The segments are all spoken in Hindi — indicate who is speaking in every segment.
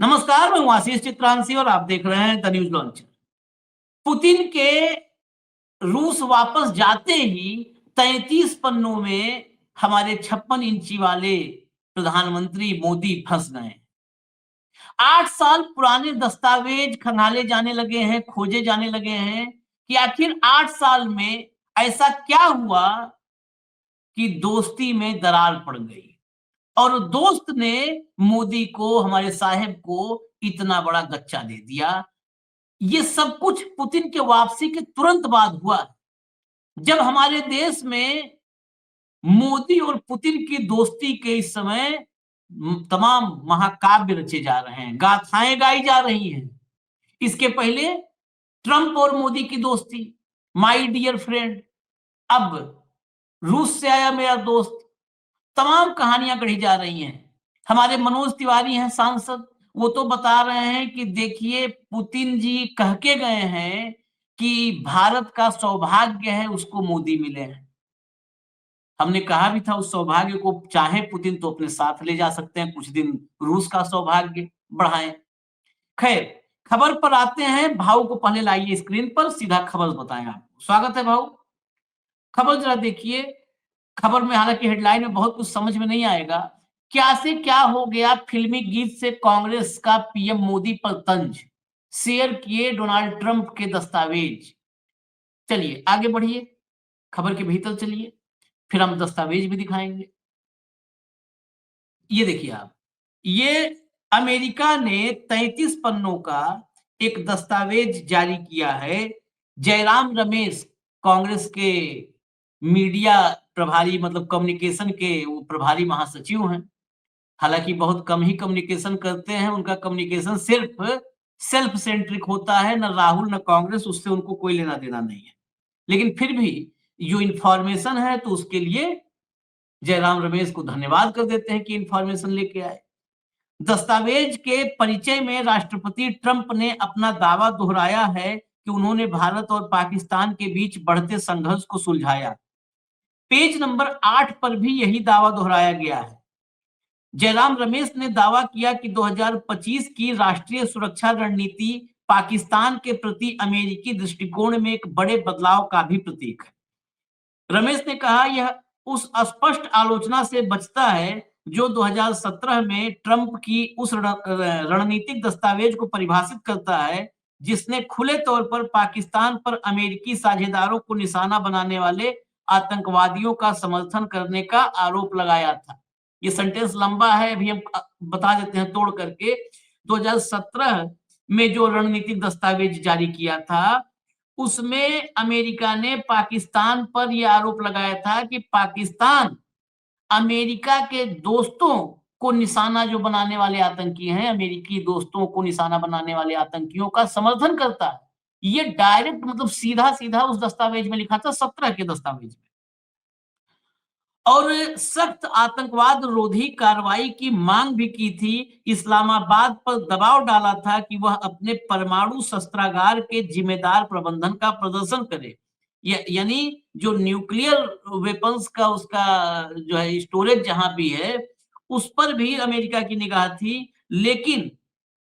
Speaker 1: नमस्कार, मैं हूं आशीष चित्रांशी और आप देख रहे हैं द न्यूज लॉन्चर। पुतिन के रूस वापस जाते ही 33 पन्नों में हमारे 56 इंची वाले प्रधानमंत्री मोदी फंस गए। 8 साल पुराने दस्तावेज खंगाले जाने लगे हैं, खोजे जाने लगे हैं कि आखिर 8 साल में ऐसा क्या हुआ कि दोस्ती में दरार पड़ गई और दोस्त ने मोदी को, हमारे साहेब को इतना बड़ा गच्चा दे दिया। ये सब कुछ पुतिन के वापसी के तुरंत बाद हुआ, जब हमारे देश में मोदी और पुतिन की दोस्ती के इस समय तमाम महाकाव्य रचे जा रहे हैं, गाथाएं गाई जा रही हैं। इसके पहले ट्रंप और मोदी की दोस्ती, माय डियर फ्रेंड। अब रूस से आया मेरा दोस्त, तमाम कहानियां गढ़ी जा रही हैं। हमारे मनोज तिवारी हैं सांसद, वो तो बता रहे हैं कि देखिए पुतिन जी कह के गए हैं कि भारत का सौभाग्य है उसको मोदी मिले हैं। हमने कहा भी था उस सौभाग्य को चाहे पुतिन तो अपने साथ ले जा सकते हैं, कुछ दिन रूस का सौभाग्य बढ़ाएं। खैर, खबर पर आते हैं। भाऊ को पहले लाइए स्क्रीन पर, सीधा खबर बताएं आपको। स्वागत है भाऊ। खबर जरा देखिए। खबर में हालांकि हेडलाइन में बहुत कुछ समझ में नहीं आएगा। क्या से क्या हो गया, फिल्मी गीत से कांग्रेस का पीएम मोदी पर तंज, शेयर किए डोनाल्ड ट्रंप के दस्तावेज। चलिए आगे बढ़िए, खबर के भीतर चलिए, फिर हम दस्तावेज भी दिखाएंगे। ये देखिए आप, ये अमेरिका ने 33 पन्नों का एक दस्तावेज जारी किया है। जयराम रमेश कांग्रेस के मीडिया प्रभारी, मतलब कम्युनिकेशन के वो प्रभारी महासचिव हैं। हालांकि बहुत कम ही कम्युनिकेशन करते हैं, उनका कम्युनिकेशन सिर्फ सेल्फ सेंट्रिक होता है। न राहुल न कांग्रेस, उससे उनको कोई लेना देना नहीं है। लेकिन फिर भी जो इंफॉर्मेशन है तो उसके लिए जयराम रमेश को धन्यवाद कर देते हैं कि इंफॉर्मेशन लेके आए। दस्तावेज के परिचय में राष्ट्रपति ट्रंप ने अपना दावा दोहराया है कि उन्होंने भारत और पाकिस्तान के बीच बढ़ते संघर्ष को सुलझाया। पेज नंबर 8 पर भी यही दावा दोहराया गया है। जयराम रमेश ने दावा किया कि 2025 की राष्ट्रीय सुरक्षा रणनीति पाकिस्तान के प्रति अमेरिकी दृष्टिकोण में एक बड़े बदलाव का भी प्रतीक है। रमेश ने कहा, यह उस स्पष्ट आलोचना से बचता है जो 2017 में ट्रंप की उस रणनीतिक दस्तावेज को परिभाषित करता है जिसने खुले तौर पर पाकिस्तान पर अमेरिकी साझेदारों को निशाना बनाने वाले आतंकवादियों का समर्थन करने का आरोप लगाया था। ये सेंटेंस लंबा है, अभी हम बता देते हैं तोड़ करके। 2017 में जो रणनीतिक दस्तावेज जारी किया था उसमें अमेरिका ने पाकिस्तान पर यह आरोप लगाया था कि पाकिस्तान अमेरिका के दोस्तों को निशाना जो बनाने वाले आतंकी हैं, अमेरिकी दोस्तों को निशाना बनाने वाले आतंकियों का समर्थन करता है। ये डायरेक्ट, मतलब सीधा सीधा उस दस्तावेज में लिखा था, 17 के दस्तावेज में। और सख्त आतंकवाद रोधी कार्रवाई की मांग भी की थी। इस्लामाबाद पर दबाव डाला था कि वह अपने परमाणु शस्त्रागार के जिम्मेदार प्रबंधन का प्रदर्शन करे। यानी जो न्यूक्लियर वेपन्स का उसका जो है स्टोरेज जहां भी है, उस पर भी अमेरिका की निगाह थी। लेकिन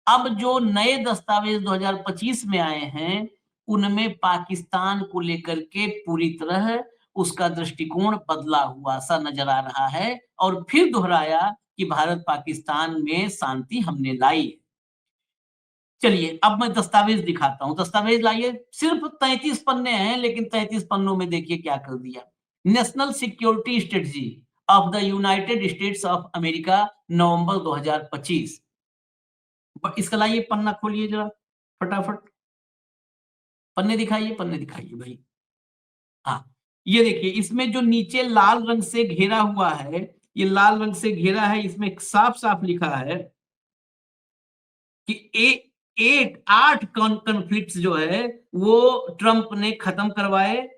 Speaker 1: अब जो नए दस्तावेज 2025 में आए हैं उनमें पाकिस्तान को लेकर के पूरी तरह उसका दृष्टिकोण बदला हुआ सा नजर आ रहा है और फिर दोहराया कि भारत पाकिस्तान में शांति हमने लाई। चलिए अब मैं दस्तावेज दिखाता हूं। दस्तावेज लाइए। सिर्फ 33 पन्ने हैं, लेकिन 33 पन्नों में देखिए क्या कर दिया। National security strategy of the United States of America, November 2025। इसका लाइए, पन्ना खोलिए जरा फटाफट। पन्ने दिखाइए, पन्ने दिखाइए भाई। हाँ, ये देखिए, इसमें जो नीचे लाल रंग से घेरा हुआ है, ये लाल रंग से घेरा है, इसमें साफ साफ लिखा है कि 8 कॉन्फ्लिक्ट्स जो है वो ट्रंप ने खत्म करवाए।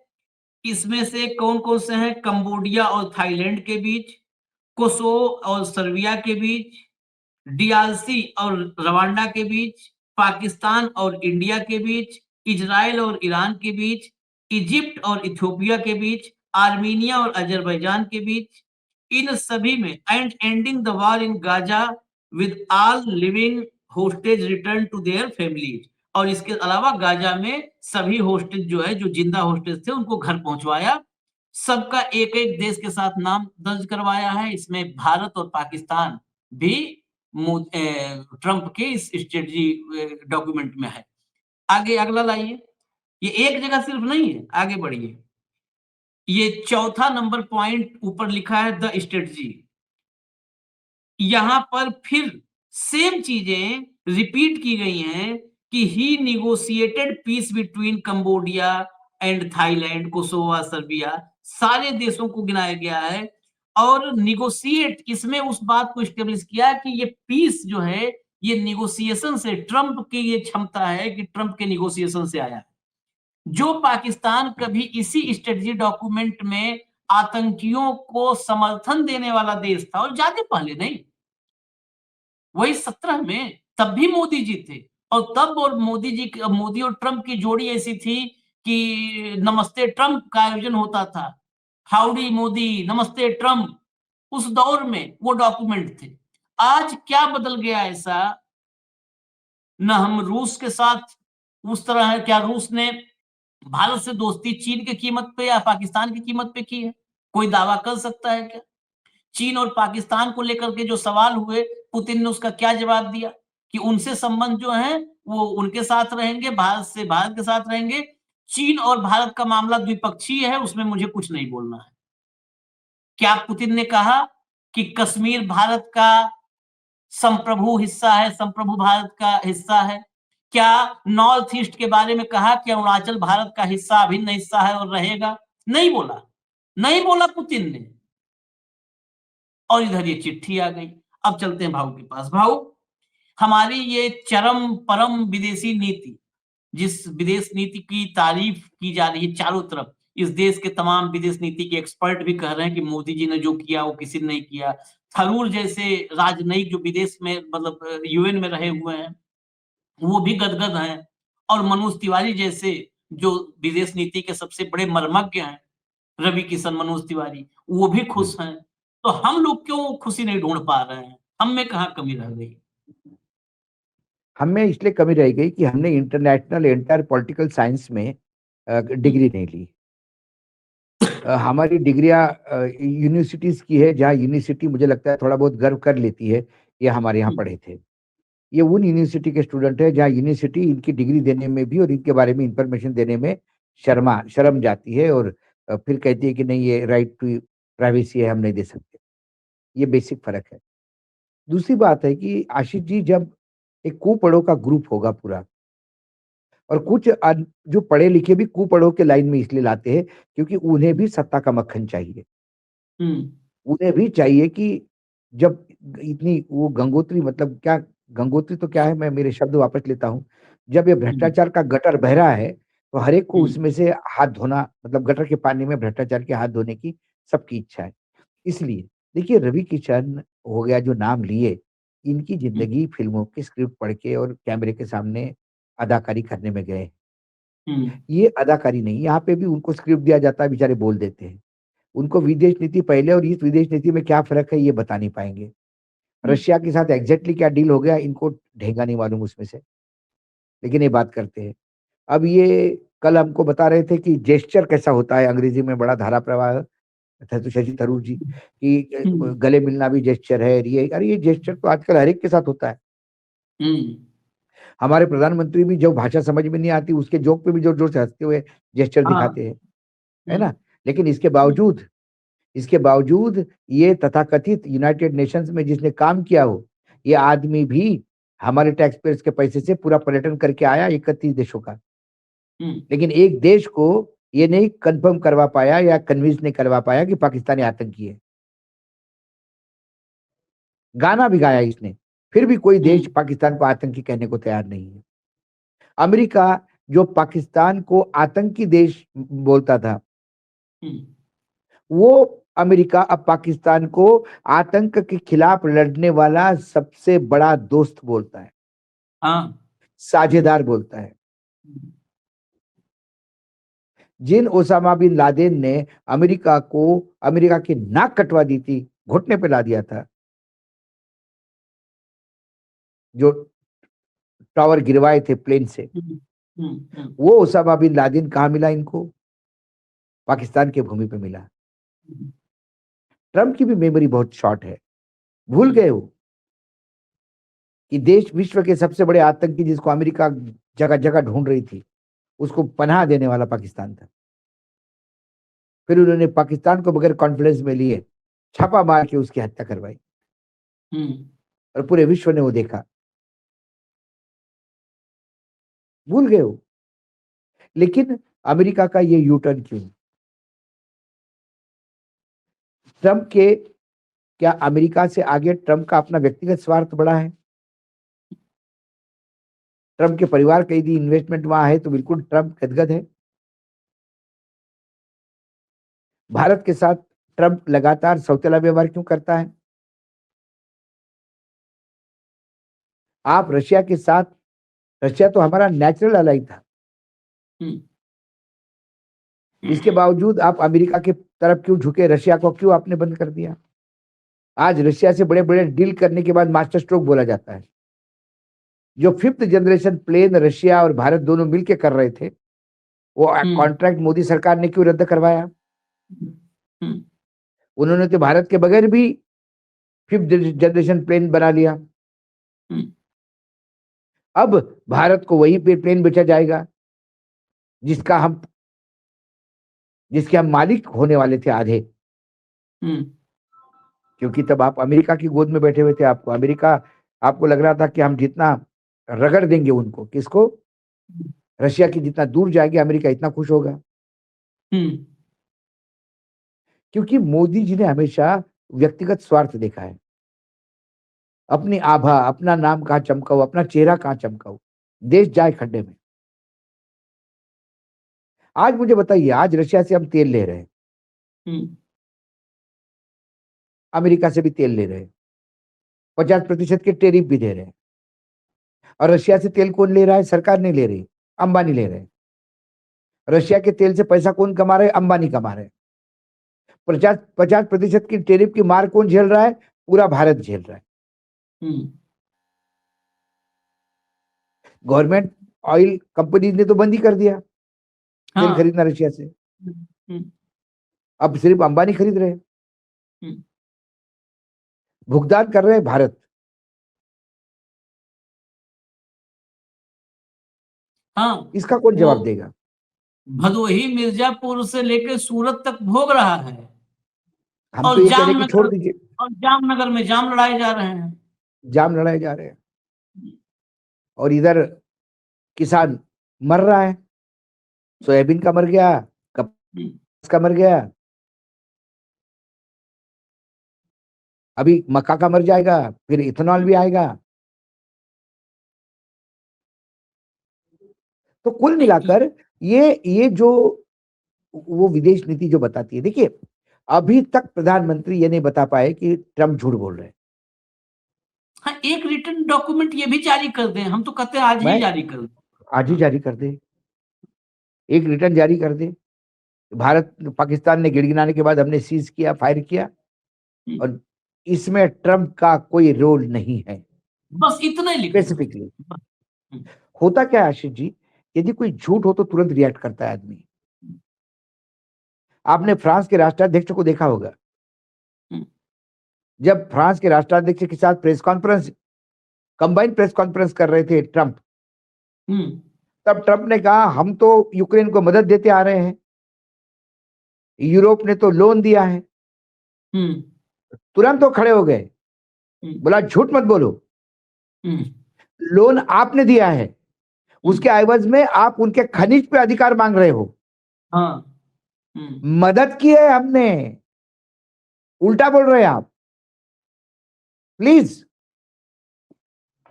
Speaker 1: इसमें से कौन कौन से हैं? कंबोडिया और थाईलैंड के बीच, कोसोवो और सर्बिया के बीच, डीआरसी और रवांडा के बीच, पाकिस्तान और इंडिया के बीच, इजराइल और ईरान के बीच, इजिप्ट और इथियोपिया के बीच, आर्मीनिया और अजरबैजान के बीच। इन सभी में ending the war in Gaza with all living hostage return to their families, और इसके अलावा गाजा में सभी होस्टेज जो है, जो जिंदा होस्टेज थे, उनको घर पहुंचवाया। सबका एक एक देश के साथ नाम दर्ज करवाया है। इसमें भारत और पाकिस्तान भी ट्रंप के इस स्ट्रेटजी डॉक्यूमेंट में है। आगे अगला लाइए। ये एक जगह सिर्फ नहीं है, आगे बढ़िए। ये चौथा नंबर पॉइंट ऊपर लिखा है द स्ट्रेटजी। यहां पर फिर सेम चीजें रिपीट की गई हैं कि ही negotiated peace between Cambodia and Thailand, Kosovo, Serbia, सारे देशों को गिनाया गया है। और निगोशिएट, इसमें उस बात को स्टेब्लिश किया कि ये पीस जो है, ये निगोशिएशन से, ट्रंप की ये क्षमता है कि ट्रंप के निगोशिएशन से आया। जो पाकिस्तान कभी इसी स्ट्रेटजी डॉक्यूमेंट में आतंकियों को समर्थन देने वाला देश था, और ज्यादा पहले नहीं, वही 17 में, तब भी मोदी जी थे। और तब और मोदी और ट्रंप की जोड़ी ऐसी थी कि नमस्ते ट्रंप का आयोजन होता था। हाउडी मोदी, नमस्ते ट्रंप, उस दौर में वो डॉक्यूमेंट थे। आज क्या बदल गया ऐसा? न हम रूस के साथ उस तरह है, क्या रूस ने भारत से दोस्ती चीन की कीमत पे या पाकिस्तान की कीमत पे की है? कोई दावा कर सकता है क्या? चीन और पाकिस्तान को लेकर के जो सवाल हुए, पुतिन ने उसका क्या जवाब दिया कि उनसे संबंध जो है वो उनके साथ रहेंगे, भारत से भारत के साथ रहेंगे। चीन और भारत का मामला द्विपक्षीय है, उसमें मुझे कुछ नहीं बोलना है। क्या पुतिन ने कहा कि कश्मीर भारत का संप्रभु हिस्सा है, संप्रभु भारत का हिस्सा है? क्या नॉर्थ ईस्ट के बारे में कहा कि अरुणाचल भारत का हिस्सा, अभिन्न हिस्सा है और रहेगा? नहीं बोला, नहीं बोला पुतिन ने। और इधर ये चिट्ठी आ गई। अब चलते हैं भाऊ के पास। भाऊ, हमारी ये चरम परम विदेशी नीति, जिस विदेश नीति की तारीफ की जा रही है चारों तरफ, इस देश के तमाम विदेश नीति के एक्सपर्ट भी कह रहे हैं कि मोदी जी ने जो किया वो किसी ने नहीं किया। थरूर जैसे राजनयिक जो विदेश में, मतलब यूएन में रहे हुए हैं, वो भी गदगद हैं। और मनोज तिवारी जैसे जो विदेश नीति के सबसे बड़े मर्मज्ञ हैं, रवि किशन, मनोज तिवारी, वो भी खुश हैं। तो हम लोग क्यों खुशी नहीं ढूंढ पा रहे हैं? हम में कहाँ कमी रह गई?
Speaker 2: हमें इसलिए कमी रह गई कि हमने इंटरनेशनल इंटर पॉलिटिकल साइंस में डिग्री नहीं ली। हमारी डिग्रियां यूनिवर्सिटीज की है, जहाँ यूनिवर्सिटी मुझे लगता है थोड़ा बहुत गर्व कर लेती है, ये हमारे यहाँ पढ़े थे। ये उन यूनिवर्सिटी के स्टूडेंट है जहाँ यूनिवर्सिटी इनकी डिग्री देने में भी और इनके बारे में इंफॉर्मेशन देने में शर्म जाती है, और फिर कहती है कि नहीं, ये राइट टू प्राइवेसी है, हम नहीं दे सकते। ये बेसिक फर्क है। दूसरी बात है कि आशीष जी, जब एक कुपढ़ों का ग्रुप होगा पूरा, और कुछ जो पढ़े लिखे भी कुपढ़ों के लाइन में इसलिए लाते हैं क्योंकि उन्हें भी सत्ता का मक्खन चाहिए।
Speaker 1: हम्म।
Speaker 2: उन्हें भी चाहिए कि जब इतनी वो गंगोत्री, मतलब क्या, गंगोत्री तो क्या है, मैं मेरे शब्द वापस लेता हूँ। जब ये
Speaker 1: हम्म।
Speaker 2: भ्रष्टाचार का गटर बह रहा है, तो हर एक को
Speaker 1: हम्म।
Speaker 2: उसमें से हाथ धोना, मतलब गटर के पानी में भ्रष्टाचार के हाथ धोने की सबकी इच्छा है। इसलिए देखिए, रवि किशन हो गया जो नाम लिए, इनकी
Speaker 1: हम्म।
Speaker 2: जिंदगी फिल्मों की स्क्रिप्ट पढ़ के और कैमरे के सामने अदाकारी करने में गए।
Speaker 1: हम्म।
Speaker 2: ये अदाकारी नहीं, यहाँ पे भी उनको स्क्रिप्ट दिया जाता है, बेचारे बोल देते हैं। उनको विदेश नीति पहले और इस विदेश नीति में क्या फ़र्क है, ये बता नहीं पाएँगे।
Speaker 1: हम्म।
Speaker 2: रशिया के साथ एग्ज़ैक्टली क्या डील हो गया, इनको ढेंगा नहीं मालूम उसमें से, लेकिन ये बात करते हैं। अब ये कल हमको बता रहे थे कि जेस्चर कैसा होता है, अंग्रेज़ी में बड़ा धारा प्रवाह था, तो शशि थरूर जी, कि
Speaker 1: हम्म।
Speaker 2: गले मिलना भी जेस्चर है। ये अरे, ये जेस्चर तो आजकल हर एक के साथ होता है।
Speaker 1: हम्म।
Speaker 2: हमारे प्रधानमंत्री भी जो भाषा समझ में नहीं आती, उसके जोक पे भी ज़ोर-ज़ोर से हँसते हुए जेस्चर
Speaker 1: हाँ।
Speaker 2: दिखाते हैं, है
Speaker 1: हम्म।
Speaker 2: ना? लेकिन इसके बावजूद ये तथाकथित यूनाइटेड नेशंस में जिसने काम किया हो, ये आदमी भी हमारे टैक्स पेयर्स के पैसे से पूरा पर्यटन करके आया 31 देशों का।
Speaker 1: हम्म।
Speaker 2: लेकिन एक देश को ये नहीं कन्फर्म करवा पाया या कन्विंस नहीं करवा पाया कि पाकिस्तानी आतंकी है। गाना भी गाया इसने, फिर भी कोई देश
Speaker 1: हम्म।
Speaker 2: पाकिस्तान को आतंकी कहने को तैयार नहीं है। अमेरिका, जो पाकिस्तान को आतंकी देश बोलता था,
Speaker 1: हम्म।
Speaker 2: वो अमेरिका अब पाकिस्तान को आतंक के खिलाफ लड़ने वाला सबसे बड़ा दोस्त बोलता है,
Speaker 1: हाँ।
Speaker 2: साझेदार बोलता है। जिन ओसामा बिन लादेन ने अमेरिका की नाक कटवा दी थी, घुटने पे ला दिया था, जो टावर गिरवाए थे प्लेन से, वो ओसामा बिन लादेन कहाँ मिला इनको? पाकिस्तान की भूमि पे मिला। ट्रम्प की भी मेमोरी बहुत शॉर्ट है, भूल गए वो कि देश विश्व के सबसे बड़े आतंकी जिसको अमेरिका जगह जगह ढूंढ रही थी, उसको पनाह देने वाला पाकिस्तान था। फिर उन्होंने पाकिस्तान को बगैर कॉन्फिडेंस में लिए छापा मार के उसकी हत्या करवाई, और पूरे विश्व ने वो देखा। भूल गए वो। लेकिन अमेरिका का ये यू टर्न क्यों? ट्रंप के, क्या अमेरिका से आगे ट्रंप का अपना व्यक्तिगत स्वार्थ बड़ा है? ट्रंप के परिवार का यदि इन्वेस्टमेंट वहां है तो बिल्कुल ट्रंप गदगद है। भारत के साथ ट्रंप लगातार सौतेला व्यवहार क्यों करता है? आप रशिया के साथ, रशिया तो हमारा नेचुरल अलाई था, इसके बावजूद आप अमेरिका की तरफ क्यों झुके? रशिया को क्यों आपने बंद कर दिया? आज रशिया से बड़े बड़े डील करने के बाद मास्टर स्ट्रोक बोला जाता है। जो 5th जनरेशन प्लेन रशिया और भारत दोनों मिलकर कर रहे थे, वो कॉन्ट्रैक्ट मोदी सरकार ने क्यों रद्द करवाया? उन्होंने तो भारत के बगैर भी 5th जनरेशन प्लेन बना लिया। अब भारत को वही पे प्लेन बेचा जाएगा जिसका हम जिसके हम मालिक होने वाले थे आधे। क्योंकि तब आप अमेरिका की गोद में बैठे हुए थे। आपको लग रहा था कि हम जितना रगड़ देंगे उनको, किसको? रशिया की जितना दूर जाएगी अमेरिका इतना खुश होगा। क्योंकि मोदी जी ने हमेशा व्यक्तिगत स्वार्थ देखा है। अपनी आभा, अपना नाम कहाँ चमकाऊ, अपना चेहरा कहाँ चमकाऊ, देश जाए खड्डे में। आज मुझे बताइए, आज रशिया से हम तेल ले रहे हैं, अमेरिका से भी तेल ले रहे हैं, 50% के टेरिफ भी दे रहे हैं। और रशिया से तेल कौन ले रहा है? सरकार नहीं ले रही, अंबानी ले रहे हैं। रशिया के तेल से पैसा कौन कमा रहे हैं? अंबानी कमा रहे हैं। 50% की टेरिफ की मार कौन झेल रहा है? पूरा भारत झेल रहा है। गवर्नमेंट ऑयल कंपनी ने तो बंद ही कर दिया तेल खरीदना रशिया से। अब सिर्फ अंबानी खरीद रहे हैं। भुगतान कर रहे हैं भारत। इसका कौन जवाब देगा?
Speaker 1: भदोही मिर्जापुर से लेकर सूरत तक भोग रहा है,
Speaker 2: हम तो ये कह रहे हैं कि छोड़ दीजिए।
Speaker 1: और जामनगर में जाम लड़ाए जा रहे हैं।
Speaker 2: जाम लड़ाए जा रहे हैं और इधर किसान मर रहा है। सोयाबीन का मर गया, कपास का मर गया, अभी मक्का का मर जाएगा, फिर इथेनॉल भी आएगा। तो कुल मिलाकर ये जो वो विदेश नीति जो बताती है, देखिए अभी तक प्रधानमंत्री ये नहीं बता पाए कि ट्रम्प झूठ बोल रहे हैं।
Speaker 1: हाँ, एक रिटर्न डॉक्यूमेंट ये भी जारी कर दें, हम तो कहते हैं आज ही जारी कर दें।
Speaker 2: आज ही जारी कर दे, एक रिटर्न जारी कर दे। भारत पाकिस्तान ने गिड़गिड़ाने के बाद हमने सीज किया, फायर किया, और इसमें ट्रम्प का कोई रोल नहीं है,
Speaker 1: बस इतना ही लिख।
Speaker 2: स्पेसिफिकली होता क्या है आशीष जी, यदि कोई झूठ हो तो तुरंत रिएक्ट करता है आदमी। आपने फ्रांस के राष्ट्राध्यक्ष को देखा होगा, जब फ्रांस के राष्ट्राध्यक्ष के साथ press conference, combined press conference कर रहे थे ट्रम्प, तब ट्रम्प ने कहा हम तो यूक्रेन को मदद देते आ रहे हैं, यूरोप ने तो लोन दिया है। तुरंत तो खड़े हो गए, बोला झूठ मत बोलो, लोन आपने दिया है, उसके एवज में आप उनके खनिज पे अधिकार मांग रहे हो। मदद की है हमने, उल्टा बोल रहे हैं आप, प्लीज।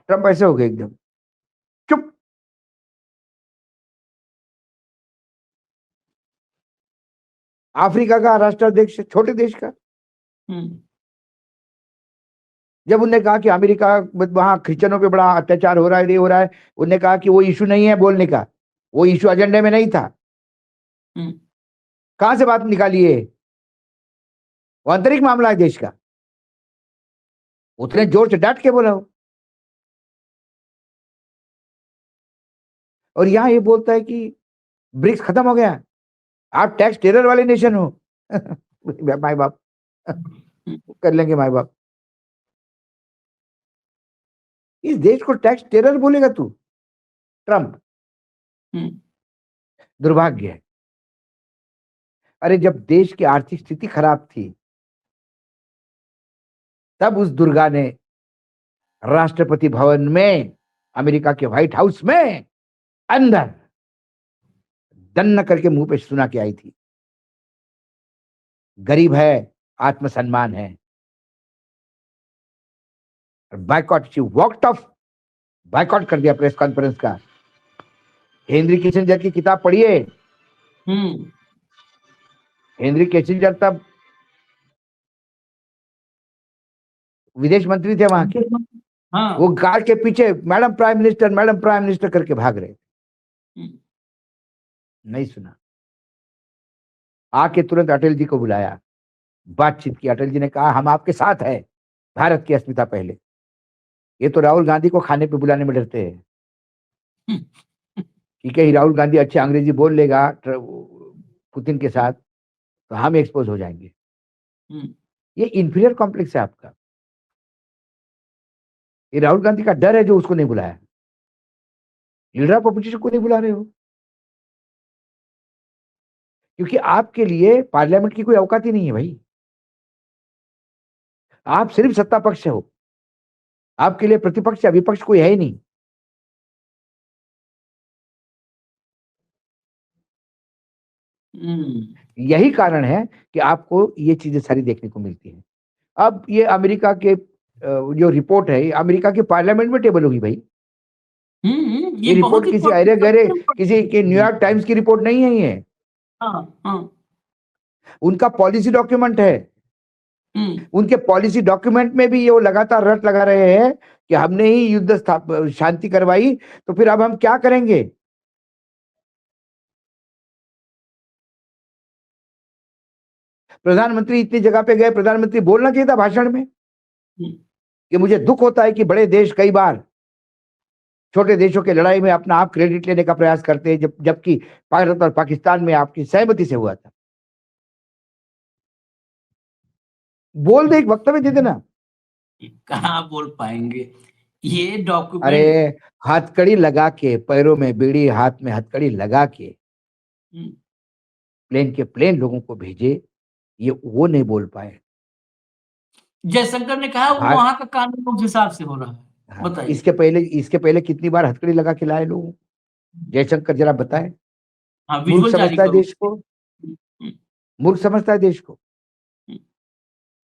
Speaker 2: ट्रम्प ऐसे हो गए एकदम चुप। अफ्रीका का राष्ट्राध्यक्ष, छोटे देश का, जब उन्होंने कहा कि अमेरिका वहां क्रिश्चियनों पे बड़ा अत्याचार हो रहा है, ये हो रहा है, उन्होंने कहा कि वो इशू नहीं है बोलने का, वो इशू एजेंडे में नहीं था। कहां से बात निकाली है? वो आंतरिक मामला है देश का। उतने जोर से डांट के बोला हो। और यहाँ ये बोलता है कि ब्रिक्स खत्म हो गया, आप टैक्स टेरर वाले नेशन हो। माई बाप कर लेंगे माई बाप। इस देश को टैक्स टेरर बोलेगा तू, ट्रम्प? दुर्भाग्य है। अरे जब देश की आर्थिक स्थिति खराब थी, तब उस दुर्गा ने राष्ट्रपति भवन में, अमेरिका के व्हाइट हाउस में अंदर दन्न करके मुंह पे सुना के आई थी, गरीब है, आत्मसम्मान है। Boycott, she walked off, boycott कर दिया प्रेस कॉन्फ्रेंस का। हेनरी किसिंजर की किताब पढ़िए। हेनरी किसिंजर तब विदेश मंत्री थे वहां के।
Speaker 1: हाँ।
Speaker 2: वो कार के पीछे मैडम प्राइम मिनिस्टर करके भाग रहे थे। नहीं सुना। आके तुरंत अटल जी को बुलाया, बातचीत की। अटल जी ने कहा हम आपके साथ हैं, भारत की अस्मिता पहले। ये तो राहुल गांधी को खाने पे बुलाने में डरते हैं कि कहीं राहुल गांधी अच्छे अंग्रेजी बोल लेगा पुतिन के साथ तो हम एक्सपोज हो जाएंगे। ये इंफीरियर कॉम्प्लेक्स है आपका। ये राहुल गांधी का डर है जो उसको नहीं बुलाया। लीडर ऑफ अपोजिशन को नहीं बुला रहे हो क्योंकि आपके लिए पार्लियामेंट की कोई औकात ही नहीं है भाई। आप सिर्फ सत्ता पक्ष हो, आपके लिए प्रतिपक्ष या विपक्ष कोई है ही नहीं। यही कारण है कि आपको ये चीजें सारी देखने को मिलती हैं। अब ये अमेरिका के जो रिपोर्ट है, अमेरिका के पार्लियामेंट में टेबल होगी भाई। ये रिपोर्ट किसी अरे गरे किसी के न्यूयॉर्क टाइम्स की रिपोर्ट नहीं है ये। उनका पॉलिसी डॉक्यूमेंट है। उनके पॉलिसी डॉक्यूमेंट में भी ये वो लगातार रट लगा रहे हैं कि हमने ही युद्ध शांति करवाई, तो फिर अब हम क्या करेंगे? प्रधानमंत्री इतनी जगह पे गए, प्रधानमंत्री बोलना चाहिए था भाषण में कि मुझे दुख होता है कि बड़े देश कई बार छोटे देशों के लड़ाई में अपना आप क्रेडिट लेने का प्रयास करते हैं, जबकि भारत और पाकिस्तान में आपकी सहमति से हुआ था। बोल दे, एक वक्तव्य दे देना।
Speaker 1: कहाँ बोल पाएंगे ये डॉक्यूमेंट?
Speaker 2: अरे हथकड़ी लगा के, पैरों में बीड़ी, हाथ में हथकड़ी लगा के प्लेन के प्लेन लोगों को भेजे, ये वो नहीं बोल पाए।
Speaker 1: जयशंकर ने कहा वहां का कानून उस हिसाब से हो रहा है। बताइए।
Speaker 2: इसके पहले कितनी बार हथकड़ी लगा के लाए लोग? जयशंकर जरा बताए। मूर्ख समझता है देश को, मूर्ख समझता है देश को।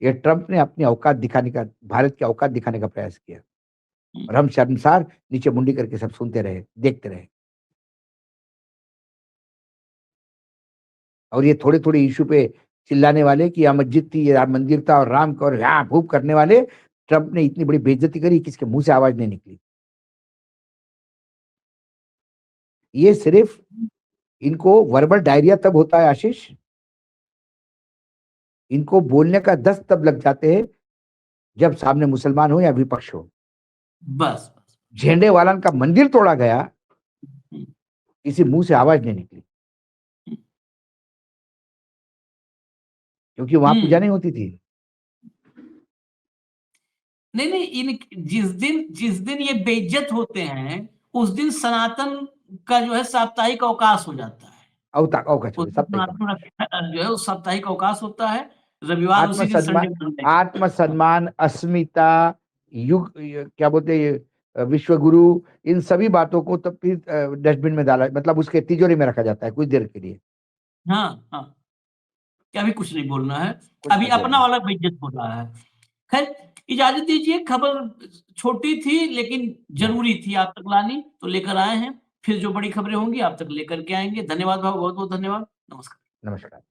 Speaker 2: ये ट्रंप ने अपनी औकात दिखाने का, भारत की औकात दिखाने का प्रयास किया और हम शर्मसार नीचे मुंडी करके सब सुनते रहे, देखते रहे। और ये थोड़े थोड़े इशू पे चिल्लाने वाले कि यह मस्जिद थी, यह मंदिर था, और राम को और यहाँ भूप करने वाले, ट्रंप ने इतनी बड़ी बेइज्जती करी, किसके मुंह से आवाज नहीं निकली। ये सिर्फ इनको वर्बल डायरिया तब होता है आशीष, इनको बोलने का 10 तब लग जाते हैं जब सामने मुसलमान हो या विपक्ष हो।
Speaker 1: बस
Speaker 2: झंडे वाला का मंदिर तोड़ा गया, किसी मुंह से आवाज नहीं निकली, क्योंकि वहां पूजा नहीं होती थी।
Speaker 1: नहीं, इन जिस दिन ये बेइज्जत होते हैं, उस दिन सनातन का जो है साप्ताहिक अवकाश हो जाता है। जो है उस साप्ताहिक अवकाश होता है, रविवार उसी दिन संडे।
Speaker 2: आत्मसम्मान, अस्मिता, युग, क्या बोलते हैं, विश्व गुरु, इन सभी बातों को तब फिर डस्टबिन में डाला, मतलब उसके तिजोरी में रखा जाता है कुछ देर के लिए।
Speaker 1: हाँ, क्या अभी कुछ नहीं बोलना है, अभी अपना वाला बेइज्जत हो रहा है। खैर इजाजत दीजिए, खबर छोटी थी लेकिन जरूरी थी आप तक लानी, तो लेकर आए हैं। फिर जो बड़ी खबरें होंगी आप तक लेकर के आएंगे। धन्यवाद भाव, बहुत बहुत धन्यवाद। नमस्कार।